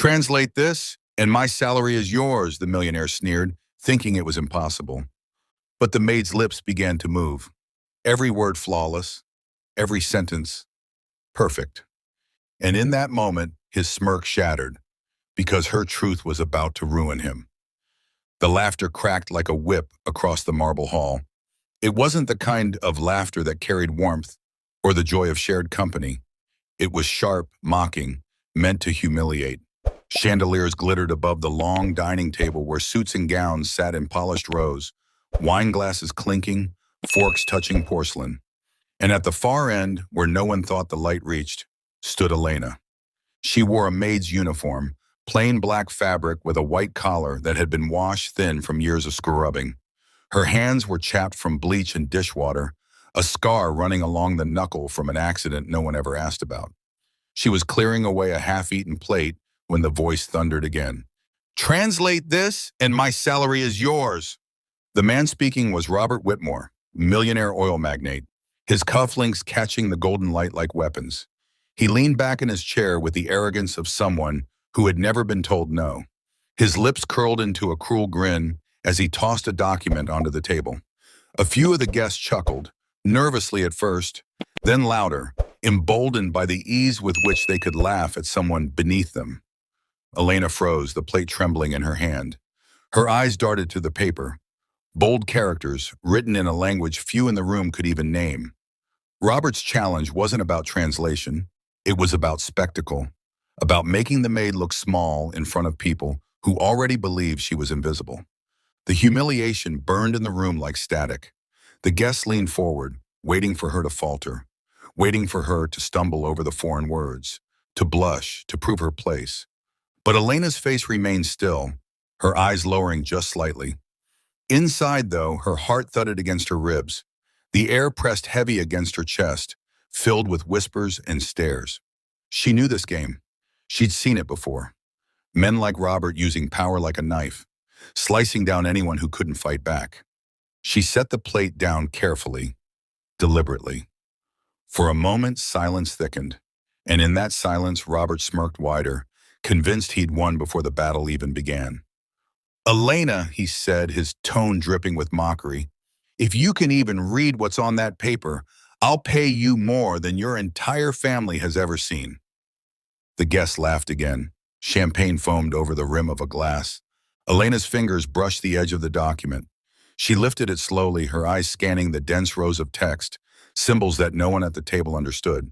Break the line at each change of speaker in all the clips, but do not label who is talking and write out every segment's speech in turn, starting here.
Translate this, and my salary is yours, the millionaire sneered, thinking it was impossible. But the maid's lips began to move. Every word flawless, every sentence perfect. And in that moment, his smirk shattered, because her truth was about to ruin him. The laughter cracked like a whip across the marble hall. It wasn't the kind of laughter that carried warmth or the joy of shared company. It was sharp, mocking, meant to humiliate. Chandeliers glittered above the long dining table where suits and gowns sat in polished rows, wine glasses clinking, forks touching porcelain. And at the far end, where no one thought the light reached, stood Elena. She wore a maid's uniform, plain black fabric with a white collar that had been washed thin from years of scrubbing. Her hands were chapped from bleach and dishwater, a scar running along the knuckle from an accident no one ever asked about. She was clearing away a half-eaten plate when the voice thundered again. Translate this, and my salary is yours. The man speaking was Robert Whitmore, millionaire oil magnate, his cufflinks catching the golden light like weapons. He leaned back in his chair with the arrogance of someone who had never been told no. His lips curled into a cruel grin as he tossed a document onto the table. A few of the guests chuckled, nervously at first, then louder, emboldened by the ease with which they could laugh at someone beneath them. Elena froze, the plate trembling in her hand. Her eyes darted to the paper, bold characters written in a language few in the room could even name. Robert's challenge wasn't about translation. It was about spectacle, about making the maid look small in front of people who already believed she was invisible. The humiliation burned in the room like static. The guests leaned forward, waiting for her to falter, waiting for her to stumble over the foreign words, to blush, to prove her place. But Elena's face remained still, her eyes lowering just slightly. Inside, though, her heart thudded against her ribs. The air pressed heavy against her chest, filled with whispers and stares. She knew this game. She'd seen it before. Men like Robert using power like a knife, slicing down anyone who couldn't fight back. She set the plate down carefully, deliberately. For a moment, silence thickened, and in that silence, Robert smirked wider, convinced he'd won before the battle even began. Elena, he said, his tone dripping with mockery, if you can even read what's on that paper, I'll pay you more than your entire family has ever seen. The guests laughed again. Champagne foamed over the rim of a glass. Elena's fingers brushed the edge of the document. She lifted it slowly, her eyes scanning the dense rows of text, symbols that no one at the table understood.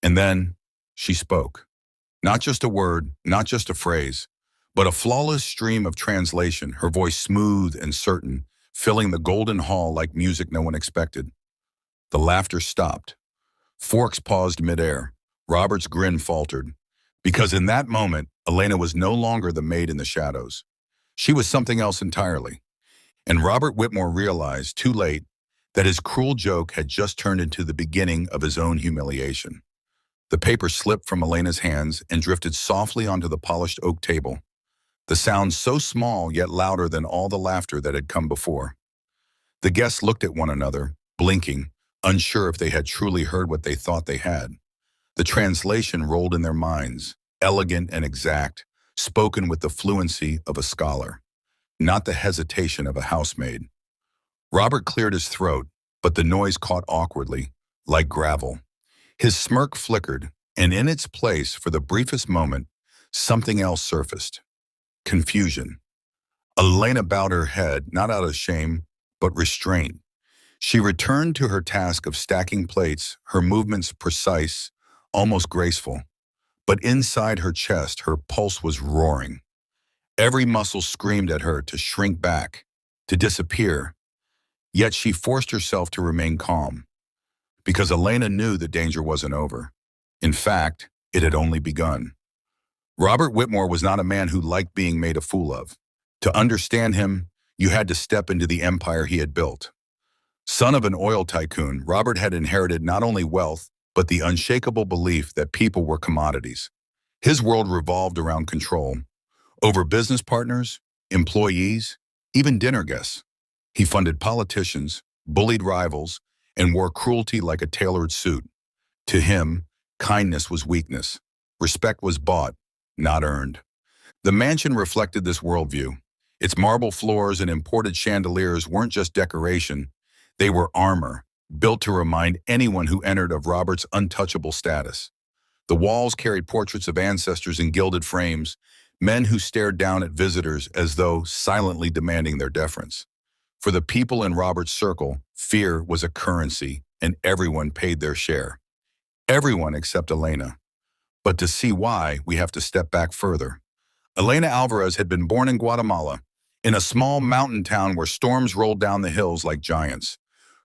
And then she spoke. Not just a word, not just a phrase, but a flawless stream of translation, her voice smooth and certain, filling the golden hall like music no one expected. The laughter stopped. Forks paused midair. Robert's grin faltered. Because in that moment, Elena was no longer the maid in the shadows. She was something else entirely. And Robert Whitmore realized, too late, that his cruel joke had just turned into the beginning of his own humiliation. The paper slipped from Elena's hands and drifted softly onto the polished oak table. The sound so small yet louder than all the laughter that had come before. The guests looked at one another, blinking, unsure if they had truly heard what they thought they had. The translation rolled in their minds, elegant and exact, spoken with the fluency of a scholar, not the hesitation of a housemaid. Robert cleared his throat, but the noise caught awkwardly, like gravel. His smirk flickered, and in its place, for the briefest moment, something else surfaced. Confusion. Elena bowed her head, not out of shame, but restraint. She returned to her task of stacking plates, her movements precise, almost graceful. But inside her chest, her pulse was roaring. Every muscle screamed at her to shrink back, to disappear. Yet she forced herself to remain calm, because Elena knew the danger wasn't over. In fact, it had only begun. Robert Whitmore was not a man who liked being made a fool of. To understand him, you had to step into the empire he had built. Son of an oil tycoon, Robert had inherited not only wealth, but the unshakable belief that people were commodities. His world revolved around control, over business partners, employees, even dinner guests. He funded politicians, bullied rivals, and wore cruelty like a tailored suit. To him, kindness was weakness. Respect was bought, not earned. The mansion reflected this worldview. Its marble floors and imported chandeliers weren't just decoration, they were armor, built to remind anyone who entered of Robert's untouchable status. The walls carried portraits of ancestors in gilded frames, men who stared down at visitors as though silently demanding their deference. For the people in Robert's circle, fear was a currency, and everyone paid their share. Everyone except Elena. But to see why, we have to step back further. Elena Alvarez had been born in Guatemala, in a small mountain town where storms rolled down the hills like giants.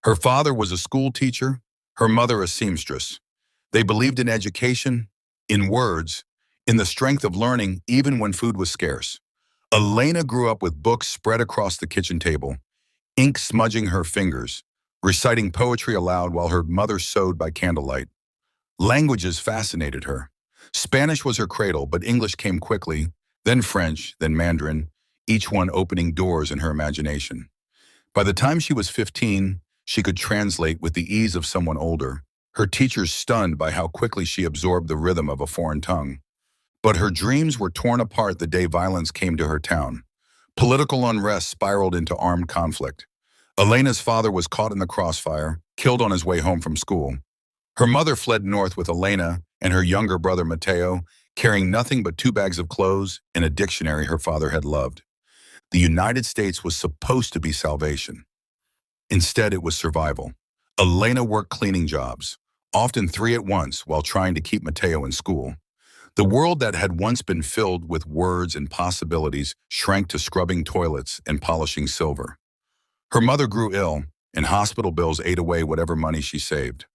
Her father was a school teacher, her mother a seamstress. They believed in education, in words, in the strength of learning even when food was scarce. Elena grew up with books spread across the kitchen table, ink smudging her fingers, reciting poetry aloud while her mother sewed by candlelight. Languages fascinated her. Spanish was her cradle, but English came quickly, then French, then Mandarin, each one opening doors in her imagination. By the time she was 15, she could translate with the ease of someone older, her teachers stunned by how quickly she absorbed the rhythm of a foreign tongue. But her dreams were torn apart the day violence came to her town. Political unrest spiraled into armed conflict. Elena's father was caught in the crossfire, killed on his way home from school. Her mother fled north with Elena and her younger brother Mateo, carrying nothing but 2 bags of clothes and a dictionary her father had loved. The United States was supposed to be salvation. Instead, it was survival. Elena worked cleaning jobs, often 3 at once, while trying to keep Mateo in school. The world that had once been filled with words and possibilities shrank to scrubbing toilets and polishing silver. Her mother grew ill, and hospital bills ate away whatever money she saved.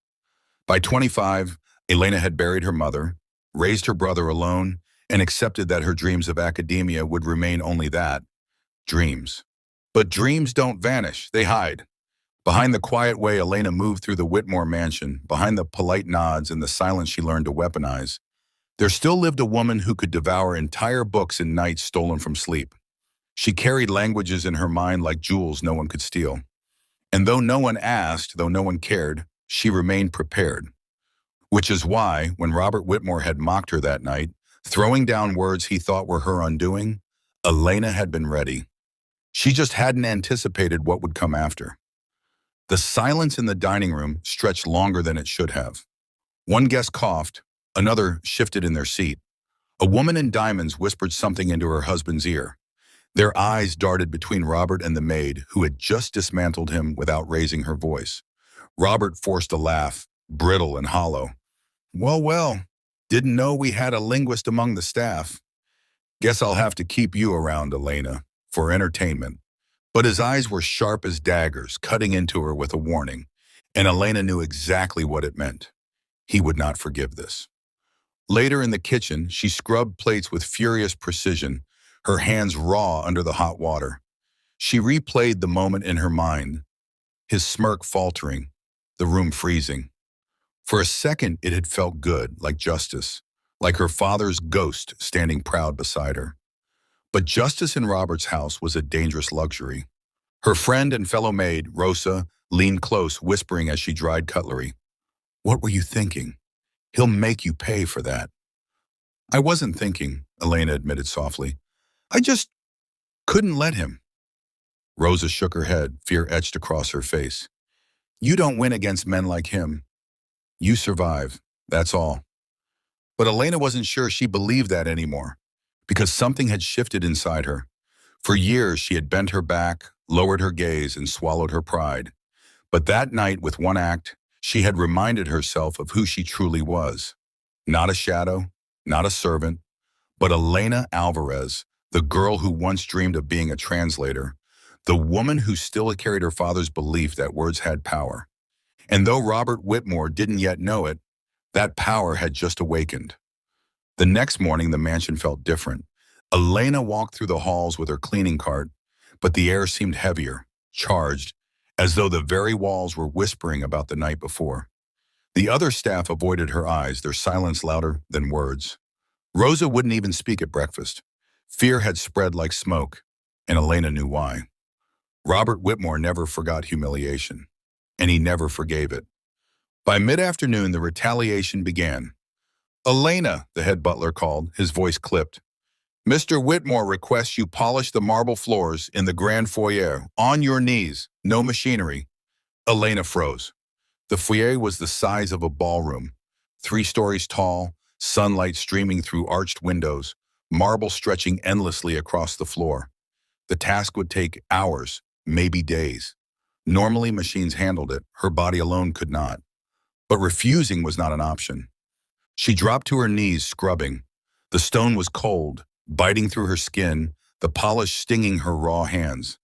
By 25, Elena had buried her mother, raised her brother alone, and accepted that her dreams of academia would remain only that, dreams. But dreams don't vanish, they hide. Behind the quiet way Elena moved through the Whitmore mansion, behind the polite nods and the silence she learned to weaponize, there still lived a woman who could devour entire books in nights stolen from sleep. She carried languages in her mind like jewels no one could steal. And though no one asked, though no one cared, she remained prepared. Which is why, when Robert Whitmore had mocked her that night, throwing down words he thought were her undoing, Elena had been ready. She just hadn't anticipated what would come after. The silence in the dining room stretched longer than it should have. One guest coughed, another shifted in their seat. A woman in diamonds whispered something into her husband's ear. Their eyes darted between Robert and the maid, who had just dismantled him without raising her voice. Robert forced a laugh, brittle and hollow. Well, didn't know we had a linguist among the staff. Guess I'll have to keep you around, Elena, for entertainment. But his eyes were sharp as daggers, cutting into her with a warning, and Elena knew exactly what it meant. He would not forgive this. Later in the kitchen, she scrubbed plates with furious precision, her hands raw under the hot water. She replayed the moment in her mind, his smirk faltering, the room freezing. For a second, it had felt good, like justice, like her father's ghost standing proud beside her. But justice in Robert's house was a dangerous luxury. Her friend and fellow maid, Rosa, leaned close, whispering as she dried cutlery. What were you thinking? He'll make you pay for that. I wasn't thinking, Elena admitted softly. I just couldn't let him. Rosa shook her head, fear etched across her face. You don't win against men like him. You survive, that's all. But Elena wasn't sure she believed that anymore, because something had shifted inside her. For years, she had bent her back, lowered her gaze, and swallowed her pride. But that night, with one act, she had reminded herself of who she truly was. Not a shadow, not a servant, but Elena Alvarez, the girl who once dreamed of being a translator, the woman who still carried her father's belief that words had power. And though Robert Whitmore didn't yet know it, that power had just awakened. The next morning, the mansion felt different. Elena walked through the halls with her cleaning cart, but the air seemed heavier, charged, as though the very walls were whispering about the night before. The other staff avoided her eyes, their silence louder than words. Rosa wouldn't even speak at breakfast. Fear had spread like smoke, and Elena knew why. Robert Whitmore never forgot humiliation, and he never forgave it. By mid-afternoon, the retaliation began. Elena, the head butler called, his voice clipped. Mr. Whitmore requests you polish the marble floors in the grand foyer, on your knees, no machinery. Elena froze. The foyer was the size of a ballroom, 3 stories tall, sunlight streaming through arched windows, marble stretching endlessly across the floor. The task would take hours, maybe days. Normally, machines handled it, her body alone could not. But refusing was not an option. She dropped to her knees, scrubbing. The stone was cold, biting through her skin, the polish stinging her raw hands.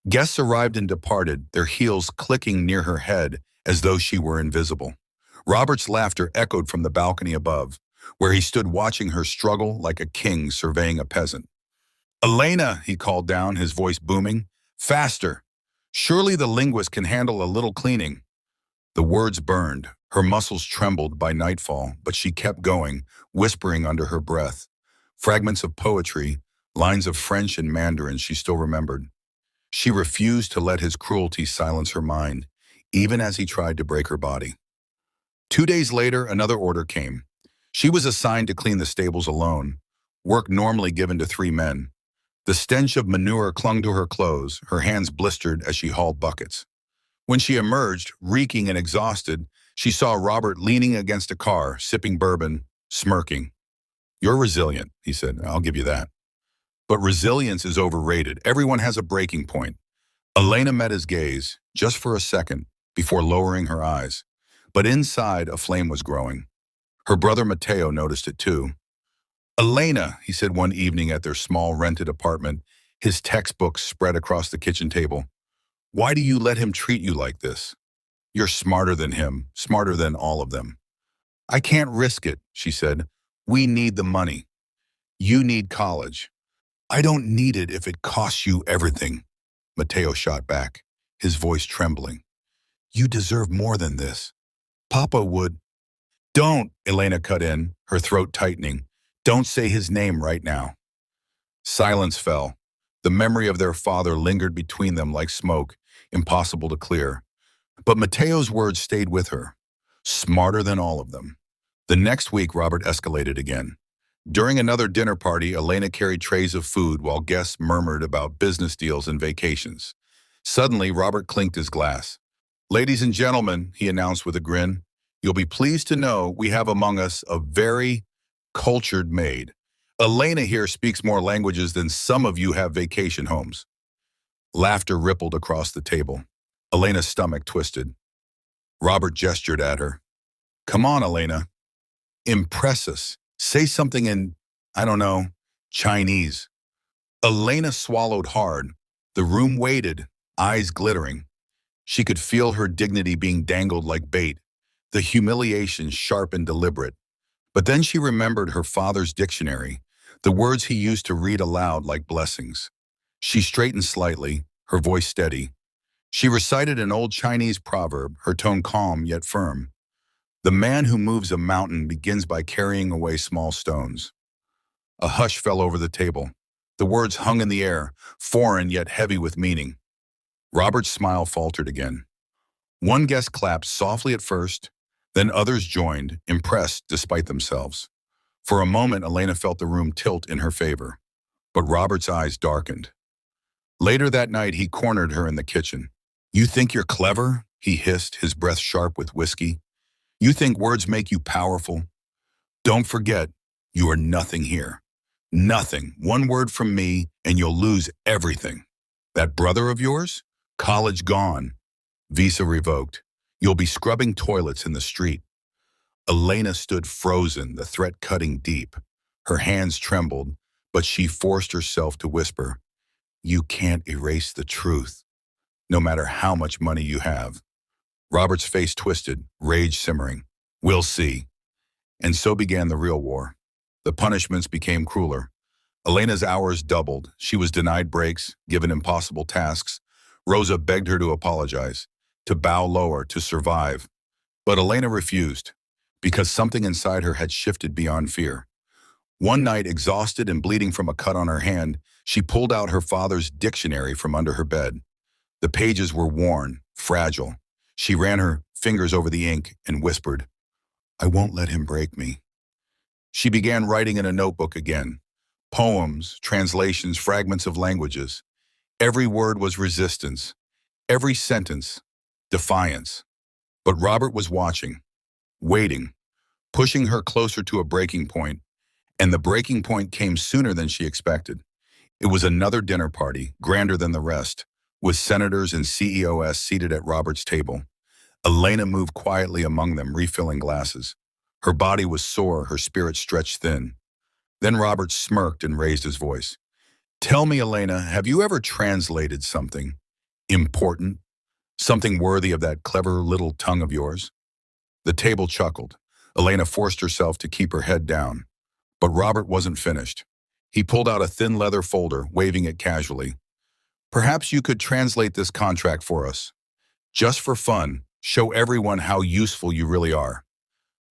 Guests arrived and departed, their heels clicking near her head as though she were invisible. Robert's laughter echoed from the balcony above, where he stood watching her struggle like a king surveying a peasant. Elena, he called down, his voice booming. Faster! Surely the linguist can handle a little cleaning. The words burned. Her muscles trembled by nightfall, but she kept going, whispering under her breath. Fragments of poetry, lines of French and Mandarin she still remembered. She refused to let his cruelty silence her mind, even as he tried to break her body. 2 days later, another order came. She was assigned to clean the stables alone, work normally given to 3 men. The stench of manure clung to her clothes, her hands blistered as she hauled buckets. When she emerged, reeking and exhausted, she saw Robert leaning against a car, sipping bourbon, smirking. You're resilient, he said. I'll give you that. But resilience is overrated. Everyone has a breaking point. Elena met his gaze, just for a second, before lowering her eyes. But inside, a flame was growing. Her brother Matteo noticed it too. Elena, he said one evening at their small rented apartment, his textbooks spread across the kitchen table. Why do you let him treat you like this? You're smarter than him, smarter than all of them. I can't risk it, she said. We need the money. You need college. I don't need it if it costs you everything, Matteo shot back, his voice trembling. You deserve more than this. Papa would. Don't, Elena cut in, her throat tightening. Don't say his name right now. Silence fell. The memory of their father lingered between them like smoke, impossible to clear. But Matteo's words stayed with her. Smarter than all of them. The next week, Robert escalated again. During another dinner party, Elena carried trays of food while guests murmured about business deals and vacations. Suddenly, Robert clinked his glass. Ladies and gentlemen, he announced with a grin, you'll be pleased to know we have among us a very cultured maid. Elena here speaks more languages than some of you have vacation homes. Laughter rippled across the table. Elena's stomach twisted. Robert gestured at her. Come on, Elena. Impress us. Say something in, I don't know, Chinese. Elena swallowed hard. The room waited, eyes glittering. She could feel her dignity being dangled like bait, the humiliation sharp and deliberate. But then she remembered her father's dictionary, the words he used to read aloud like blessings. She straightened slightly, her voice steady. She recited an old Chinese proverb, her tone calm yet firm. The man who moves a mountain begins by carrying away small stones. A hush fell over the table. The words hung in the air, foreign yet heavy with meaning. Robert's smile faltered again. One guest clapped softly at first, then others joined, impressed despite themselves. For a moment, Elena felt the room tilt in her favor, but Robert's eyes darkened. Later that night, he cornered her in the kitchen. You think you're clever? He hissed, his breath sharp with whiskey. You think words make you powerful? Don't forget, you are nothing here. Nothing. One word from me, and you'll lose everything. That brother of yours? College gone. Visa revoked. You'll be scrubbing toilets in the street. Elena stood frozen, the threat cutting deep. Her hands trembled, but she forced herself to whisper, You can't erase the truth, no matter how much money you have. Robert's face twisted, rage simmering. We'll see. And so began the real war. The punishments became crueler. Elena's hours doubled. She was denied breaks, given impossible tasks. Rosa begged her to apologize, to bow lower, to survive. But Elena refused, because something inside her had shifted beyond fear. One night, exhausted and bleeding from a cut on her hand, she pulled out her father's dictionary from under her bed. The pages were worn, fragile. She ran her fingers over the ink and whispered, I won't let him break me. She began writing in a notebook again. Poems, translations, fragments of languages. Every word was resistance. Every sentence, defiance. But Robert was watching, waiting, pushing her closer to a breaking point, and the breaking point came sooner than she expected. It was another dinner party, grander than the rest, with senators and CEOs seated at Robert's table. Elena moved quietly among them, refilling glasses. Her body was sore, her spirit stretched thin. Then Robert smirked and raised his voice. Tell me, Elena, have you ever translated something important? Something worthy of that clever little tongue of yours? The table chuckled. Elena forced herself to keep her head down. But Robert wasn't finished. He pulled out a thin leather folder, waving it casually. Perhaps you could translate this contract for us. Just for fun, show everyone how useful you really are.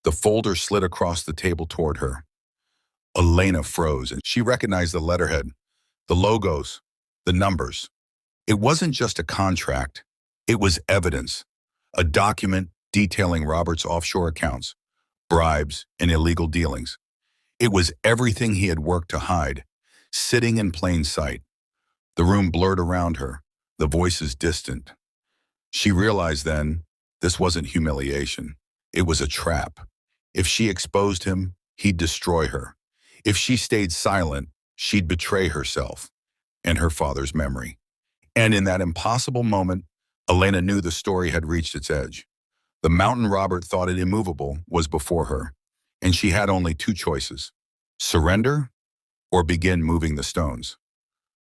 The folder slid across the table toward her. Elena froze, and she recognized the letterhead, the logos, the numbers. It wasn't just a contract. It was evidence, a document detailing Robert's offshore accounts, bribes, and illegal dealings. It was everything he had worked to hide, sitting in plain sight. The room blurred around her, the voices distant. She realized then this wasn't humiliation. It was a trap. If she exposed him, he'd destroy her. If she stayed silent, she'd betray herself and her father's memory. And in that impossible moment, Elena knew the story had reached its edge. The mountain Robert thought it immovable was before her, and she had only two choices: surrender or begin moving the stones.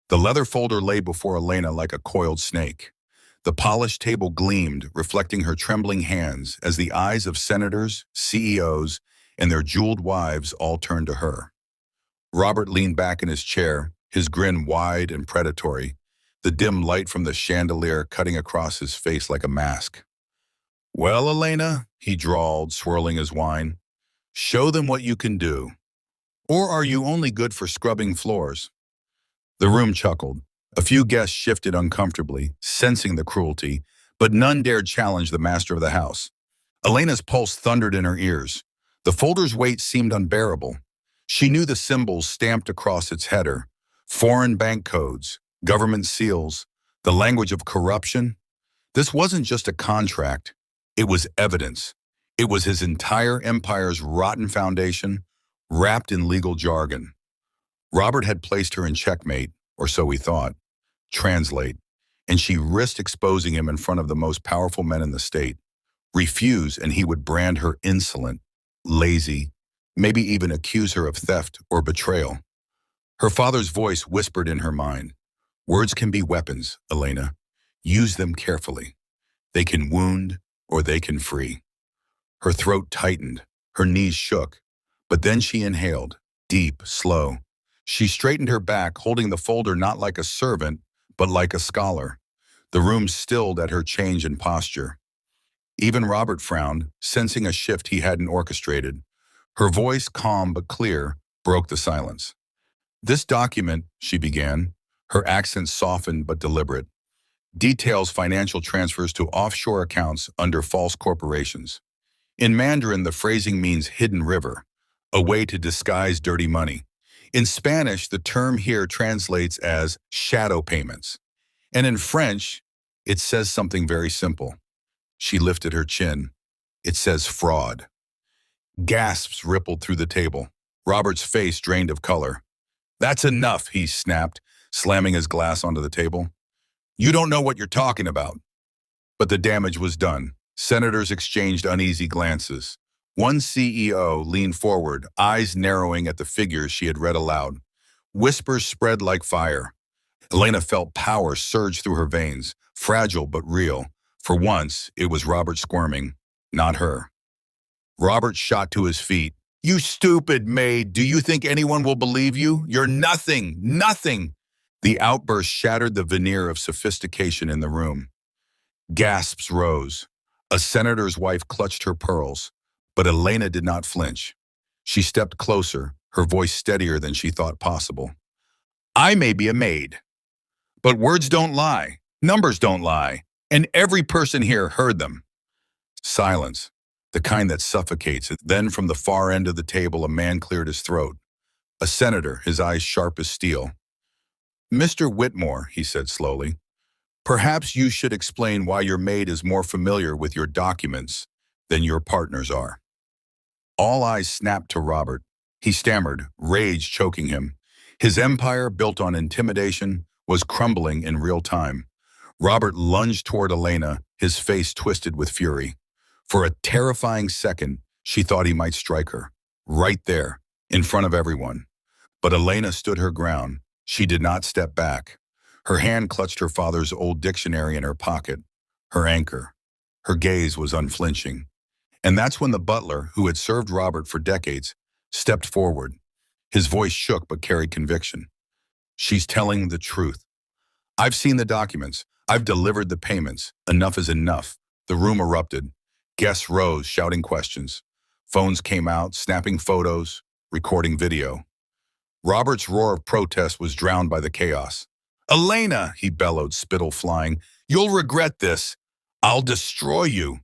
The leather folder lay before Elena like a coiled snake. The polished table gleamed, reflecting her trembling hands as the eyes of senators, CEOs, and their jeweled wives all turned to her. Robert leaned back in his chair, his grin wide and predatory, the dim light from the chandelier cutting across his face like a mask. Well, Elena, he drawled, swirling his wine, show them what you can do. Or are you only good for scrubbing floors? The room chuckled. A few guests shifted uncomfortably, sensing the cruelty, but none dared challenge the master of the house. Elena's pulse thundered in her ears. The folder's weight seemed unbearable. She knew the symbols stamped across its header: foreign bank codes, government seals, the language of corruption. This wasn't just a contract. It was evidence. It was his entire empire's rotten foundation, wrapped in legal jargon. Robert had placed her in checkmate, or so he thought. Translate, and she risked exposing him in front of the most powerful men in the state. Refuse, and he would brand her insolent, lazy, maybe even accuse her of theft or betrayal. Her father's voice whispered in her mind, words can be weapons, Elena. Use them carefully. They can wound or they can free. Her throat tightened, her knees shook, but then she inhaled, deep, slow. She straightened her back, holding the folder not like a servant, but like a scholar. The room stilled at her change in posture. Even Robert frowned, sensing a shift he hadn't orchestrated. Her voice, calm but clear, broke the silence. This document, she began, her accent softened but deliberate, details financial transfers to offshore accounts under false corporations. In Mandarin, the phrasing means hidden river, a way to disguise dirty money. In Spanish, the term here translates as shadow payments. And in French, it says something very simple. She lifted her chin. It says fraud. Gasps rippled through the table. Robert's face drained of color. That's enough, he snapped, slamming his glass onto the table. You don't know what you're talking about. But the damage was done. Senators exchanged uneasy glances. One CEO leaned forward, eyes narrowing at the figures she had read aloud. Whispers spread like fire. Elena felt power surge through her veins, fragile but real. For once, it was Robert squirming, not her. Robert shot to his feet. You stupid Maid, do you think anyone will believe you? You're nothing, nothing. The outburst shattered the veneer of sophistication in the room. Gasps rose. A senator's wife clutched her pearls, but Elena did not flinch. She stepped closer, her voice steadier than she thought possible. I may be a maid, but words don't lie, numbers don't lie, and every person here heard them. Silence, the kind that suffocates. Then from the far end of the table, a man cleared his throat. a senator, his eyes sharp as steel. "Mr. Whitmore," he said slowly, "perhaps you should explain why your maid is more familiar with your documents than your partners are." All eyes snapped to Robert. He stammered, rage choking him. His empire, built on intimidation, was crumbling in real time. Robert lunged toward Elena, his face twisted with fury. For a terrifying second, she thought he might strike her. Right there, in front of everyone. But Elena stood her ground. She did not step back. Her hand clutched her father's old dictionary in her pocket, her anchor. Her gaze was unflinching. And that's when the butler, who had served Robert for decades, stepped forward. His voice shook but carried conviction. "She's telling the truth. I've seen the documents. I've delivered the payments. Enough is enough." The room erupted. Guests rose, shouting questions. Phones came out, snapping photos, recording video. Robert's roar of protest was drowned by the chaos. "Elena," he bellowed, spittle flying, "you'll regret this. I'll destroy you."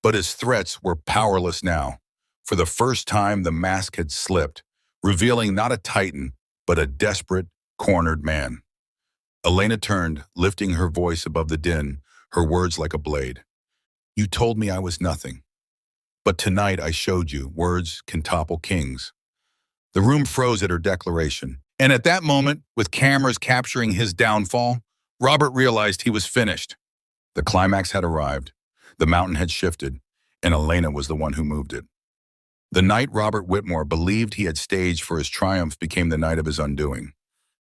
But his threats were powerless now. For the first time, the mask had slipped, revealing not a titan, but a desperate, cornered man. Elena turned, lifting her voice above the din, her words like a blade. "You told me I was nothing. But tonight I showed you words can topple kings." The room froze at her declaration. And at that moment, with cameras capturing his downfall, Robert realized he was finished. The climax had arrived. The mountain had shifted, and Elena was the one who moved it. The night Robert Whitmore believed he had staged for his triumph became the night of his undoing.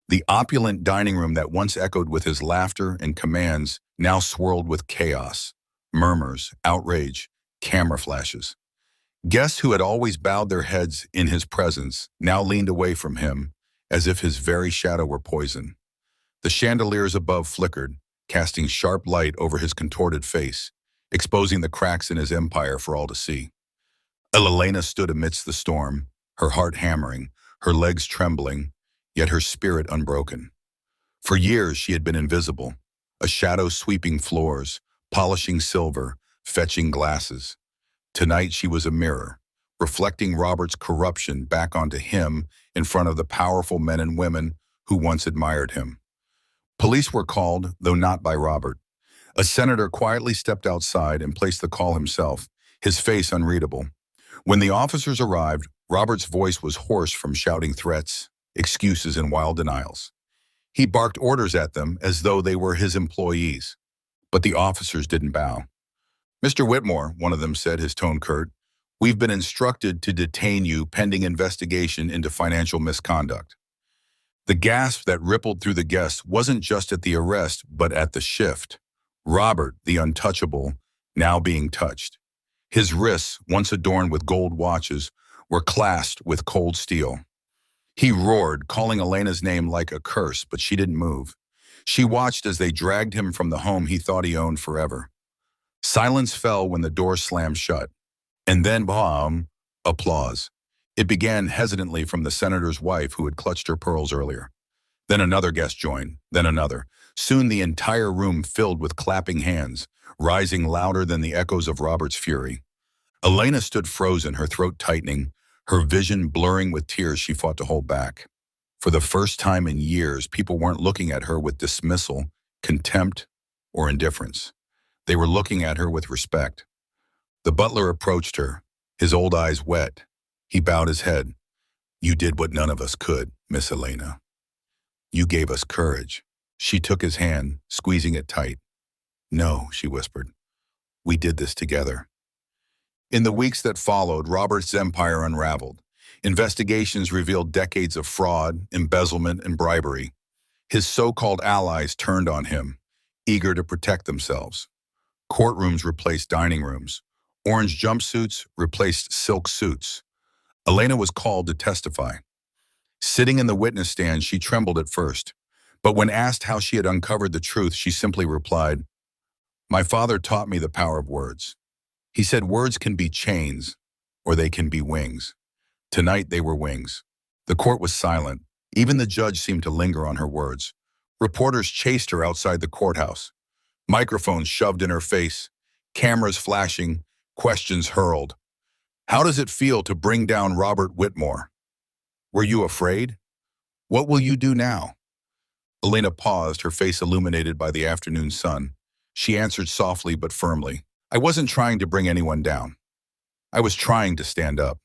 The opulent dining room that once echoed with his laughter and commands now swirled with chaos, murmurs, outrage, camera flashes. Guests who had always bowed their heads in his presence now leaned away from him as if his very shadow were poison. The chandeliers above flickered, casting sharp light over his contorted face, exposing the cracks in his empire for all to see. Elena stood amidst the storm, her heart hammering, her legs trembling, yet her spirit unbroken. For years she had been invisible, a shadow sweeping floors, polishing silver, fetching glasses. Tonight she was a mirror, reflecting Robert's corruption back onto him in front of the powerful men and women who once admired him. Police were called, though not by Robert. A senator quietly stepped outside and placed the call himself, his face unreadable. When the officers arrived, Robert's voice was hoarse from shouting threats, excuses, and wild denials. He barked orders at them as though they were his employees. But the officers didn't bow. "Mr. Whitmore," one of them said, his tone curt, "we've been instructed to detain you pending investigation into financial misconduct." The gasp that rippled through the guests wasn't just at the arrest, but at the shift. Robert, the untouchable, now being touched. His wrists, once adorned with gold watches, were clasped with cold steel. He roared, calling Elena's name like a curse, but she didn't move. She watched as they dragged him from the home he thought he owned forever. Silence fell when the door slammed shut. And then, boom, applause. It began hesitantly from the senator's wife who had clutched her pearls earlier. Then another guest joined, then another. Soon the entire room filled with clapping hands, rising louder than the echoes of Robert's fury. Elena stood frozen, her throat tightening, her vision blurring with tears she fought to hold back. For the first time in years, people weren't looking at her with dismissal, contempt, or indifference. They were looking at her with respect. The butler approached her, his old eyes wet. He bowed his head. "You did what none of us could, Miss Elena. You gave us courage." She took his hand, squeezing it tight. "No," she whispered. "We did this together." In the weeks that followed, Robert's empire unraveled. Investigations revealed decades of fraud, embezzlement, and bribery. His so-called allies turned on him, eager to protect themselves. Courtrooms replaced dining rooms. Orange jumpsuits replaced silk suits. Elena was called to testify. Sitting in the witness stand, she trembled at first. But when asked how she had uncovered the truth, she simply replied, "My father taught me the power of words. He said words can be chains, or they can be wings. Tonight they were wings." The court was silent. Even the judge seemed to linger on her words. Reporters chased her outside the courthouse. Microphones shoved in her face, cameras flashing, questions hurled. "How does it feel to bring down Robert Whitmore?" Were you afraid? What will you do now? Elena paused, her face illuminated by the afternoon sun. She answered softly but firmly. I wasn't trying to bring anyone down. I was trying to stand up.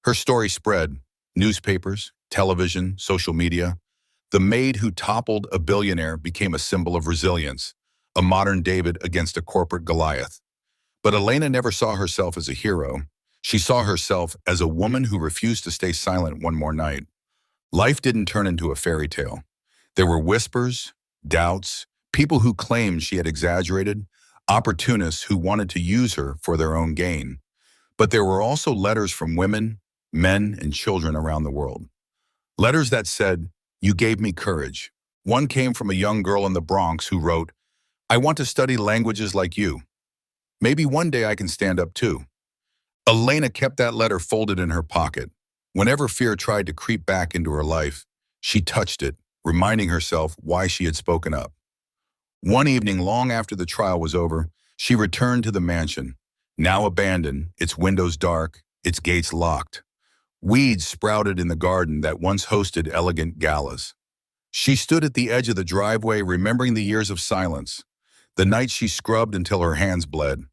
Her story spread. Newspapers, television, social media. The maid who toppled a billionaire became a symbol of resilience, a modern David against a corporate Goliath. But Elena never saw herself as a hero. She saw herself as a woman who refused to stay silent one more night. Life didn't turn into a fairy tale. There were whispers, doubts, people who claimed she had exaggerated, opportunists who wanted to use her for their own gain. But there were also letters from women, men, and children around the world. Letters that said, "You gave me courage." One came from a young girl in the Bronx who wrote, "I want to study languages like you. Maybe one day I can stand up too." Elena kept that letter folded in her pocket. Whenever fear tried to creep back into her life, she touched it, reminding herself why she had spoken up. One evening, long after the trial was over, she returned to the mansion, now abandoned, its windows dark, its gates locked. Weeds sprouted in the garden that once hosted elegant galas. She stood at the edge of the driveway, remembering the years of silence, the nights she scrubbed until her hands bled.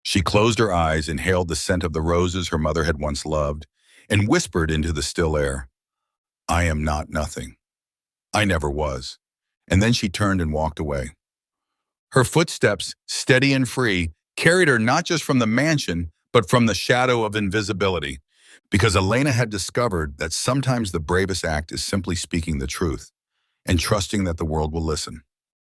She closed her eyes, inhaled the scent of the roses her mother had once loved, and whispered into the still air, "I am not nothing. I never was." And then she turned and walked away. Her footsteps, steady and free, carried her not just from the mansion, but from the shadow of invisibility. Because Elena had discovered that sometimes the bravest act is simply speaking the truth and trusting that the world will listen.